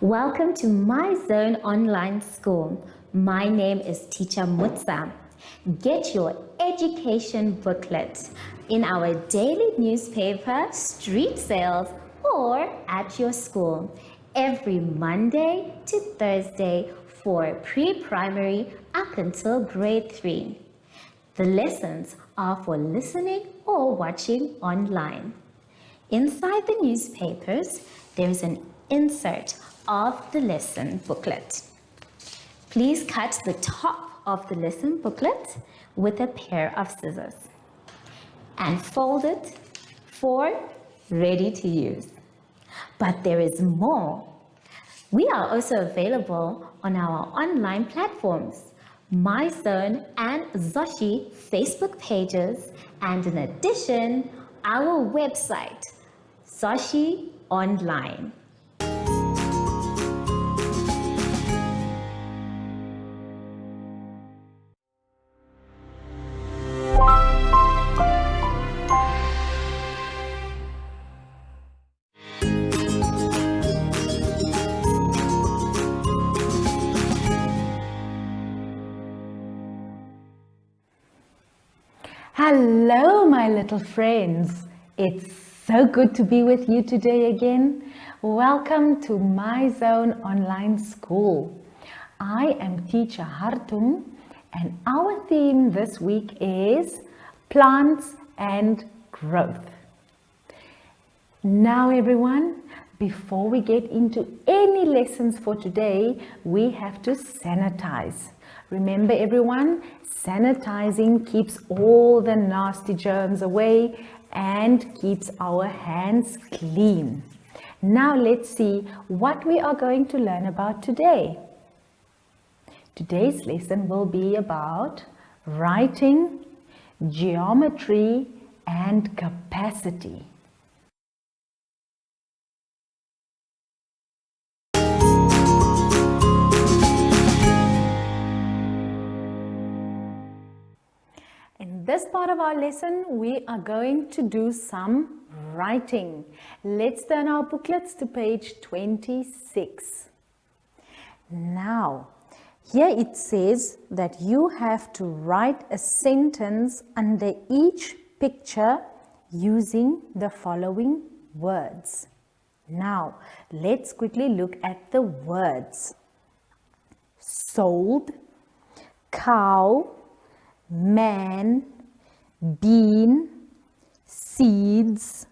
Welcome to My Zone Online School. My name is Teacher Mutsa. Get your education booklet in our daily newspaper, street sales, or at your school every Monday to Thursday for pre-primary up until grade 3. The lessons are for listening or watching online. Inside the newspapers, there is an insert of the lesson booklet. Please cut the top of the lesson booklet with a pair of scissors and fold it for ready to use. But there is more. We are also available on our online platforms, MyZone and Zoshi Facebook pages, and in addition, our website, Zoshi Online. Hello, my little friends. It's so good to be with you today again. Welcome to My Zone Online School. I am Teacher Hartung, and our theme this week is plants and growth. Now, everyone, before we get into any lessons for today, we have to sanitize. Remember, everyone, sanitizing keeps all the nasty germs away and keeps our hands clean. Now let's see what we are going to learn about today. Today's lesson will be about writing, geometry, and capacity. In this part of our lesson, we are going to do some writing. Let's turn our booklets to page 26. Now, here it says that you have to write a sentence under each picture using the following words. Now, let's quickly look at the words. Sold, cow, man, bean, seeds,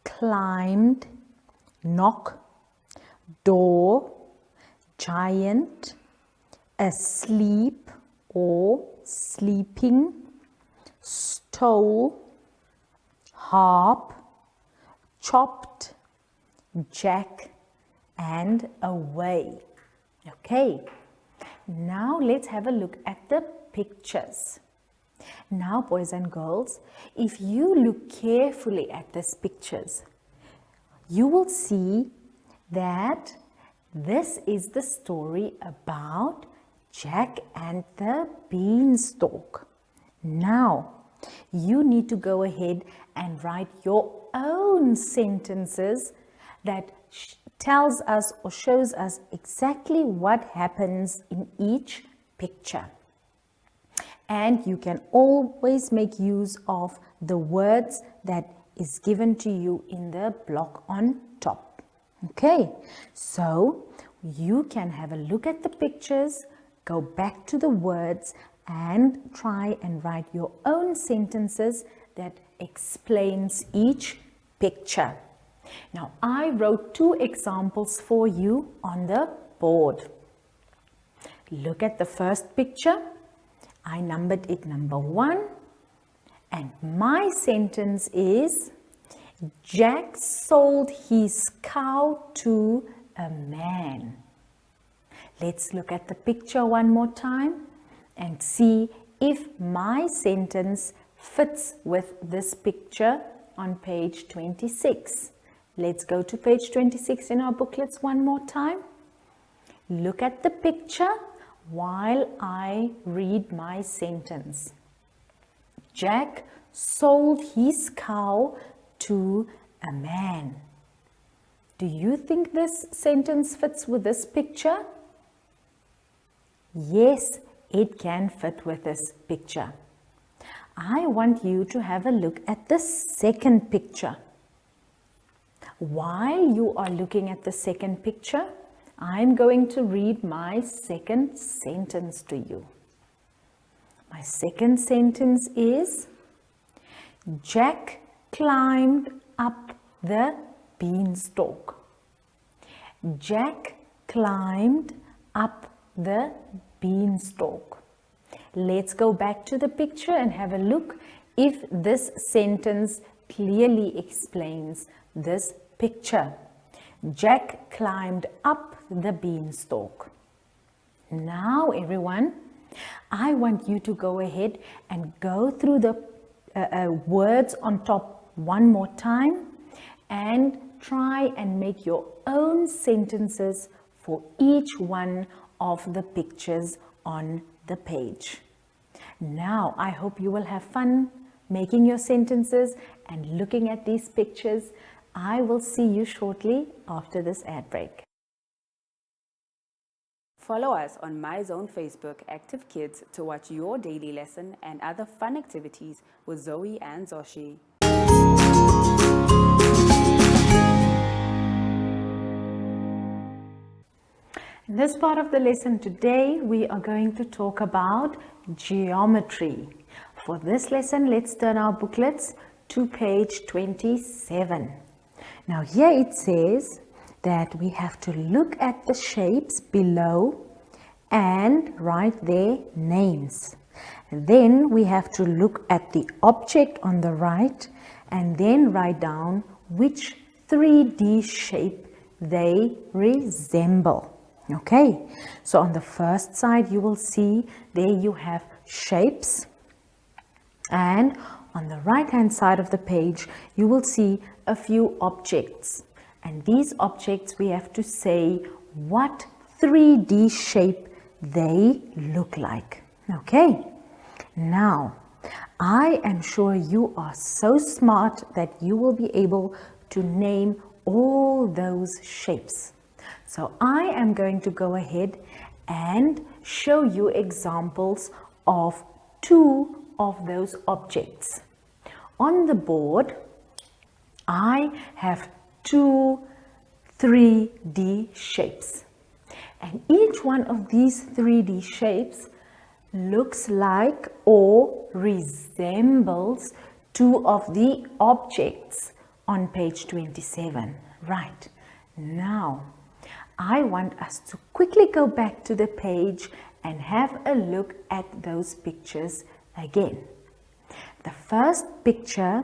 climbed, knock, door, giant, asleep or sleeping, stole, harp, chopped, jack, and away. Okay, now let's have a look at the pictures. Now, boys and girls, if you look carefully at these pictures, you will see that this is the story about Jack and the Beanstalk. Now, you need to go ahead and write your own sentences that tells us or shows us exactly what happens in each picture. And you can always make use of the words that is given to you in the block on top. Okay, so you can have a look at the pictures, go back to the words and try and write your own sentences that explains each picture. Now, I wrote 2 examples for you on the board. Look at the first picture. I numbered it number 1, and my sentence is, Jack sold his cow to a man. Let's look at the picture one more time and see if my sentence fits with this picture on page 26. Let's go to page 26 in our booklets one more time. Look at the picture while I read my sentence. Jack sold his cow to a man. Do you think this sentence fits with this picture? Yes, it can fit with this picture. I want you to have a look at the second picture. While you are looking at the second picture, I'm going to read my second sentence to you. My second sentence is, Jack climbed up the beanstalk. Jack climbed up the beanstalk. Let's go back to the picture and have a look if this sentence clearly explains this picture. Jack climbed up the beanstalk. Now everyone, I want you to go ahead and go through the words on top one more time and try and make your own sentences for each one of the pictures on the page. Now, I hope you will have fun making your sentences and looking at these pictures. I will see you shortly after this ad break. Follow us on MyZone Facebook Active Kids to watch your daily lesson and other fun activities with Zoe and Zoshi. In this part of the lesson today, we are going to talk about geometry. For this lesson, let's turn our booklets to page 27. Now here it says that we have to look at the shapes below and write their names. Then we have to look at the object on the right and then write down which 3D shape they resemble. Okay, so on the first side you will see there you have shapes, and on the right hand side of the page you will see a few objects, and these objects we have to say what 3D shape they look like. Okay, now I am sure you are so smart that you will be able to name all those shapes. So I am going to go ahead and show you examples of two of those objects. On the board, I have two 3D shapes. And each one of these 3D shapes looks like or resembles two of the objects on page 27. Right. Now, I want us to quickly go back to the page and have a look at those pictures again. The first picture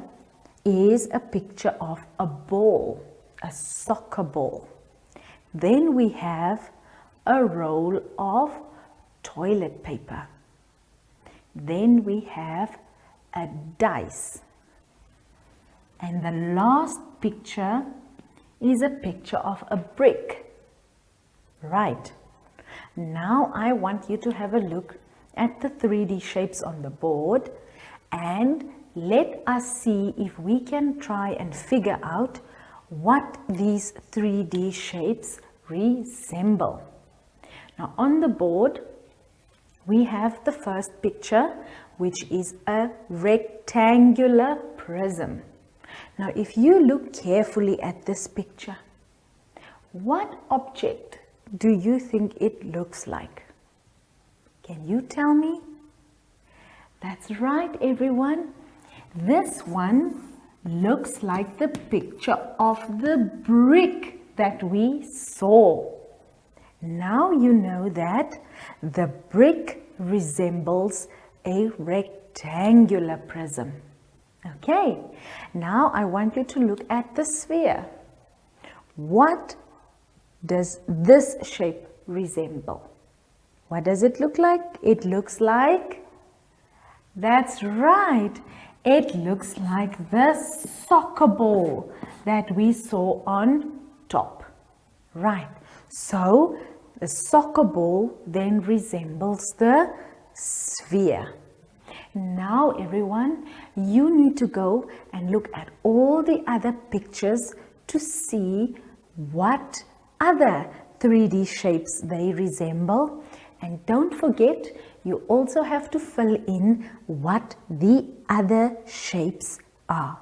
is a picture of a ball, a soccer ball. Then we have a roll of toilet paper. Then we have a dice. And the last picture is a picture of a brick. Right. Now I want you to have a look at the 3D shapes on the board and let us see if we can try and figure out what these 3D shapes resemble. Now on the board we have the first picture, which is a rectangular prism. Now if you look carefully at this picture, what object do you think it looks like? Can you tell me? That's right, everyone. This one looks like the picture of the brick that we saw. Now you know that the brick resembles a rectangular prism. Okay, now I want you to look at the sphere. What does this shape resemble? What does it look like? It looks like, that's right, it looks like the soccer ball that we saw on top. Right, so the soccer ball then resembles the sphere. Now everyone, you need to go and look at all the other pictures to see what other 3D shapes they resemble. And don't forget, you also have to fill in what the other shapes are.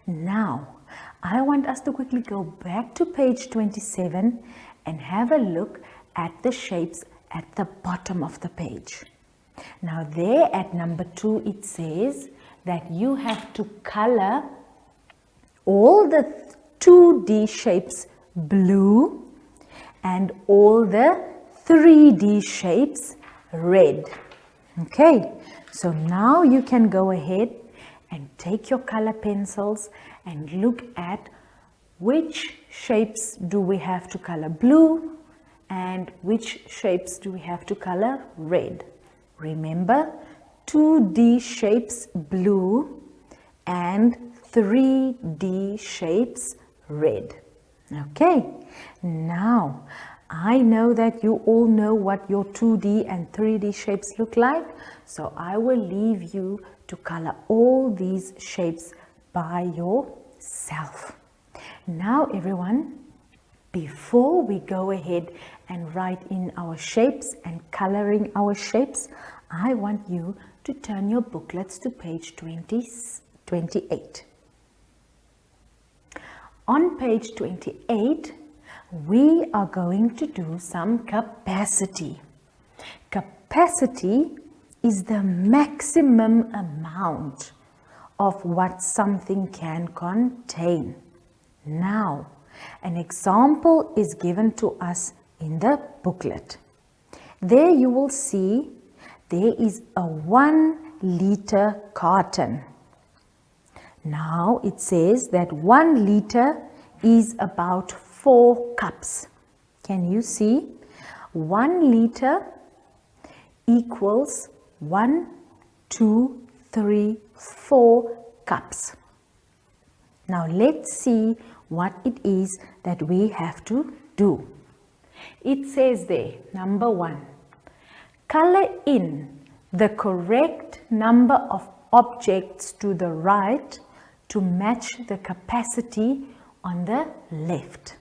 Now, I want us to quickly go back to page 27 and have a look at the shapes at the bottom of the page. Now there at number 2 it says that you have to color all the 2D shapes blue and all the 3D shapes red. Okay, so now you can go ahead and take your color pencils and look at which shapes do we have to color blue and which shapes do we have to color red. Remember, 2D shapes blue and 3D shapes red. Okay, now I know that you all know what your 2D and 3D shapes look like, so I will leave you to color all these shapes by yourself. Now everyone, before we go ahead and write in our shapes and coloring our shapes, I want you to turn your booklets to page 28. On page 28, we are going to do some capacity. Capacity is the maximum amount of what something can contain. Now, an example is given to us in the booklet. There you will see there is a 1 liter carton. Now it says that 1 liter is about 4 cups. Can you see? 1 liter equals 1, 2, 3, 4 cups. Now let's see what it is that we have to do. It says there, number 1, color in the correct number of objects to the right to match the capacity on the left.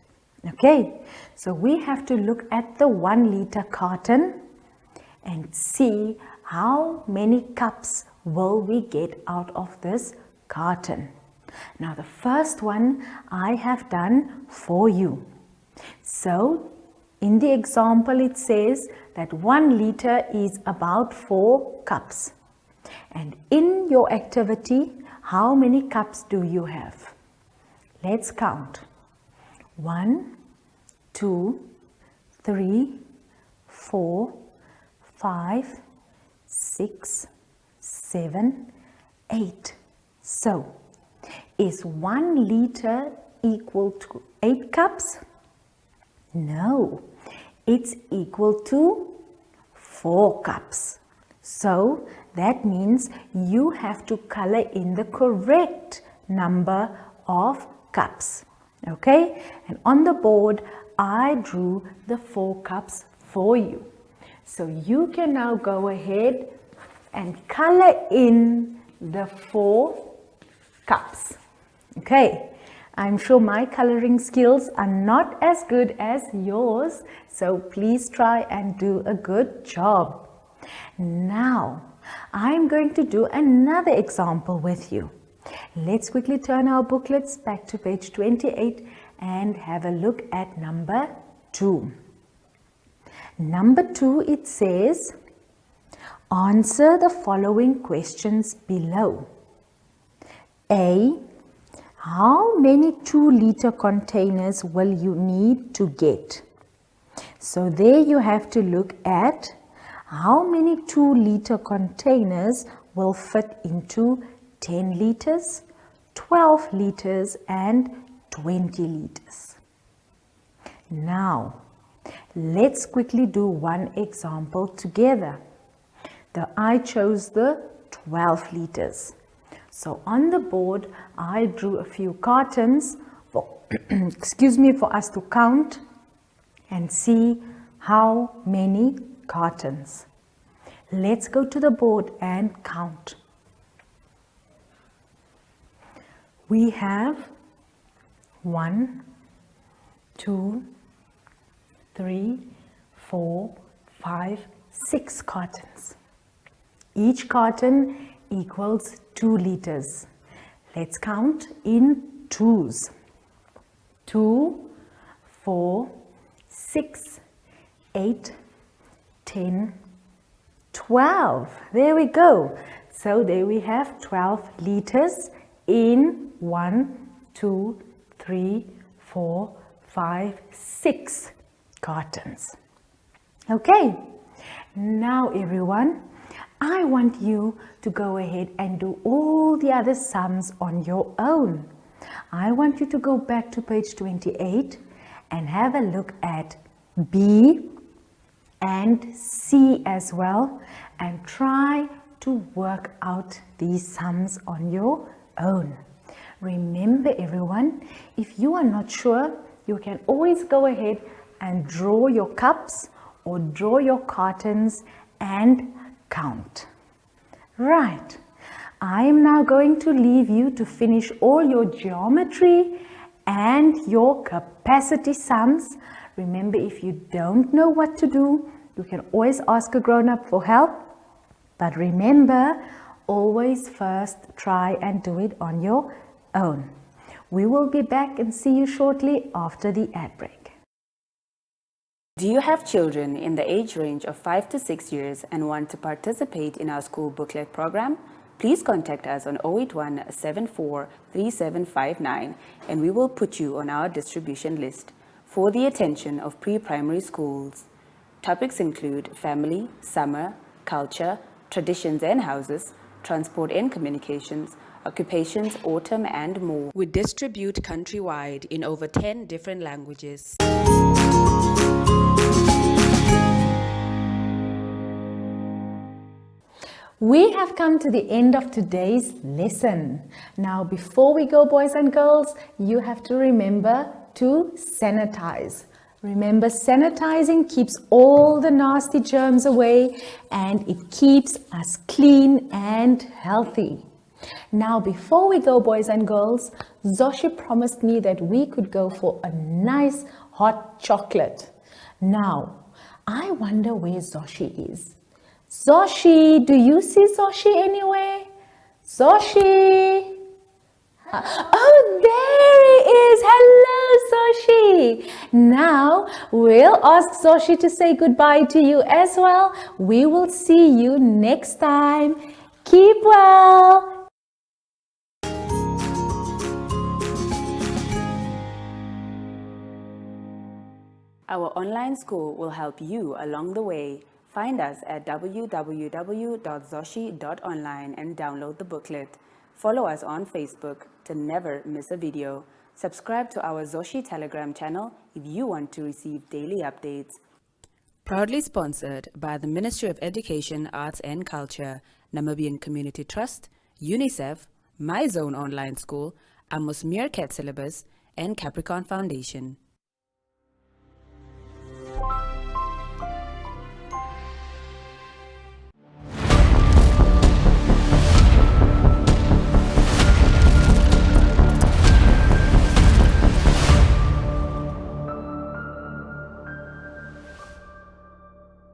Okay, so we have to look at the 1 liter carton and see how many cups will we get out of this carton. Now the first one I have done for you. So in the example it says that 1 liter is about 4 cups. And in your activity, how many cups do you have? Let's count. 1, 2, 3, 4, 5, 6, 7, 8. So, is 1 liter equal to 8 cups? No, it's equal to 4 cups. So, that means you have to color in the correct number of cups. Okay, and on the board I drew the 4 cups for you. So you can now go ahead and color in the 4 cups. Okay, I'm sure my coloring skills are not as good as yours, so please try and do a good job. Now, I'm going to do another example with you. Let's quickly turn our booklets back to page 28 and have a look at number 2. Number 2, it says, answer the following questions below. A, how many 2 liter containers will you need to get? So there you have to look at how many 2 liter containers will fit into 10 liters, 12 liters and 20 liters. Now, let's quickly do one example together. I chose the 12 liters. So on the board, I drew a few cartons for, for us to count and see how many cartons. Let's go to the board and count. We have 1, 2, 3, 4, 5, 6 cartons. Each carton equals 2 liters. Let's count in twos. 2, 4, 6, 8, 10, 12. There we go. So there we have 12 liters in 1, 2, 3, 4, 5, 6 cartons. Okay, now everyone, I want you to go ahead and do all the other sums on your own. I want you to go back to page 28 and have a look at B and C as well, and try to work out these sums on your own. Remember everyone, if you are not sure, you can always go ahead and draw your cups or draw your cartons and count. Right, I am now going to leave you to finish all your geometry and your capacity sums. Remember, if you don't know what to do, you can always ask a grown-up for help. But remember, always first try and do it on your own. We will be back and see you shortly after the ad break. Do you have children in the age range of 5 to 6 years and want to participate in our school booklet program? Please contact us on 081 74 3759 and we will put you on our distribution list for the attention of pre-primary schools. Topics include family, summer, culture, traditions and houses, transport and communications, occupations, autumn and more. We distribute countrywide in over 10 different languages. We have come to the end of today's lesson. Now, before we go, boys and girls, you have to remember to sanitize. Remember, sanitizing keeps all the nasty germs away and it keeps us clean and healthy. Now, before we go, boys and girls, Zoshi promised me that we could go for a nice hot chocolate. Now, I wonder where Zoshi is. Zoshi, do you see Zoshi anywhere? Zoshi! Oh, there he is! Hello, Zoshi! Now, we'll ask Zoshi to say goodbye to you as well. We will see you next time. Keep well! Our online school will help you along the way. Find us at www.zoshi.online and download the booklet. Follow us on Facebook to never miss a video. Subscribe to our Zoshi Telegram channel if you want to receive daily updates. Proudly sponsored by the Ministry of Education, Arts and Culture, Namibian Community Trust, UNICEF, My Zone Online School, Amos Meerkat Syllabus, and Capricorn Foundation.